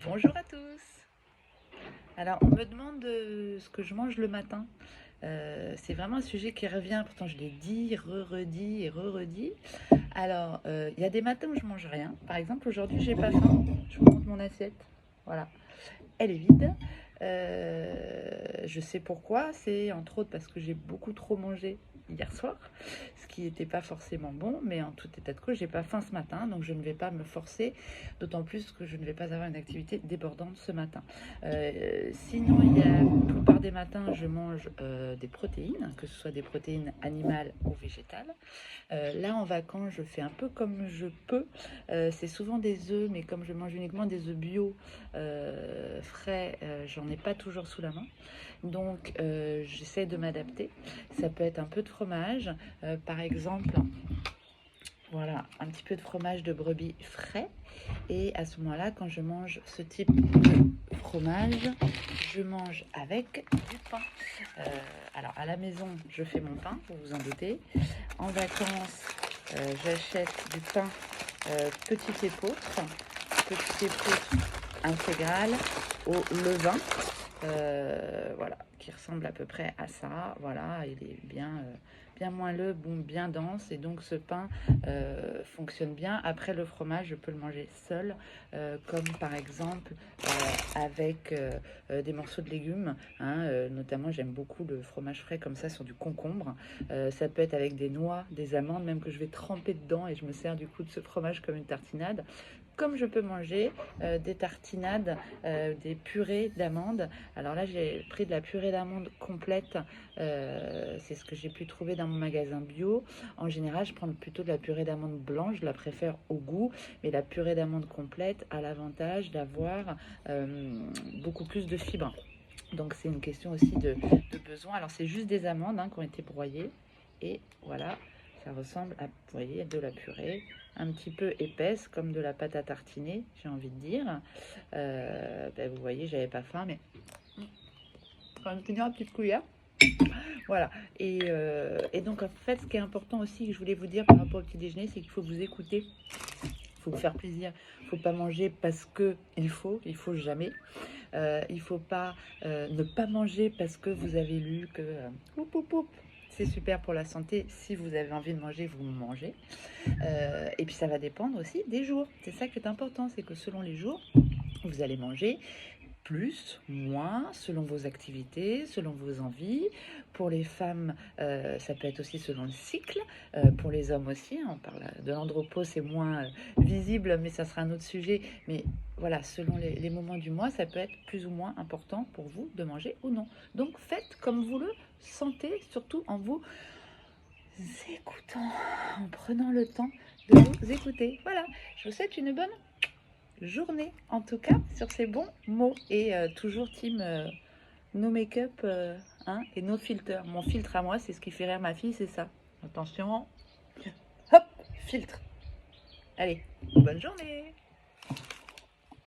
Bonjour à tous. Alors, on me demande ce que je mange le matin. C'est vraiment un sujet qui revient, pourtant je l'ai dit, redit et redit. Alors, il y a des matins où je mange rien. Par exemple, aujourd'hui, j'ai pas faim. Je vous montre mon assiette. Voilà, elle est vide. Je sais pourquoi. C'est entre autres parce que j'ai beaucoup trop mangé hier soir, ce qui n'était pas forcément bon, mais en tout état de cause, j'ai pas faim ce matin, donc je ne vais pas me forcer, d'autant plus que je ne vais pas avoir une activité débordante ce matin. Sinon, il y a la plupart des matins, je mange des protéines, que ce soit des protéines animales ou végétales. Là, en vacances, je fais un peu comme je peux. C'est souvent des œufs, mais comme je mange uniquement des œufs bio frais, j'en ai pas toujours sous la main. Donc, j'essaie de m'adapter. Ça peut être un peu de fromage, par exemple. Voilà, un petit peu de fromage de brebis frais. Et à ce moment-là, quand je mange ce type de fromage, je mange avec du pain. Euh, alors, à la maison, je fais mon pain, vous vous en doutez. En vacances, j'achète du pain petit épeautre intégral au levain. Voilà, qui ressemble à peu près à ça. Voilà, il est bien moelleux, bon, bien dense, et donc ce pain fonctionne bien. Après, le fromage, je peux le manger seul, comme par exemple avec des morceaux de légumes, hein, notamment j'aime beaucoup le fromage frais comme ça sur du concombre. Ça peut être avec des noix, des amandes, même que je vais tremper dedans, et je me sers du coup de ce fromage comme une tartinade. Comme je peux manger des tartinades, des purées d'amandes. Alors là, j'ai pris de la purée d'amande complète. C'est ce que j'ai pu trouver dans mon magasin bio. En général, je prends plutôt de la purée d'amande blanche. Je la préfère au goût. Mais la purée d'amande complète a l'avantage d'avoir beaucoup plus de fibres. Donc, c'est une question aussi de besoin. Alors, c'est juste des amandes qui ont été broyées. Et voilà, ça ressemble à, vous voyez, de la purée un petit peu épaisse, comme de la pâte à tartiner, j'ai envie de dire. Vous voyez, j'avais pas faim, mais quand même tenir une petite cuillère. Voilà. Et donc, en fait, ce qui est important aussi, que je voulais vous dire par rapport au petit déjeuner, c'est qu'il faut vous écouter. Il faut vous faire plaisir. Il ne faut pas manger parce que il faut jamais. Il ne faut pas ne pas manger parce que vous avez lu que c'est super pour la santé. Si vous avez envie de manger, vous mangez. Et puis ça va dépendre aussi des jours. C'est ça qui est important, c'est que selon les jours, vous allez manger plus, moins, selon vos activités, selon vos envies. Pour les femmes, ça peut être aussi selon le cycle. Pour les hommes aussi, on parle de l'andropause, c'est moins visible, mais ça sera un autre sujet. Mais voilà, selon les moments du mois, ça peut être plus ou moins important pour vous de manger ou non. Donc faites comme vous le sentez, surtout en vous écoutant, en prenant le temps de vous écouter. Voilà, je vous souhaite une bonne journée, en tout cas, sur ces bons mots. Et toujours team no make-up et no filter. Mon filtre à moi, c'est ce qui fait rire ma fille, c'est ça. Attention, hop, filtre. Allez, bonne journée.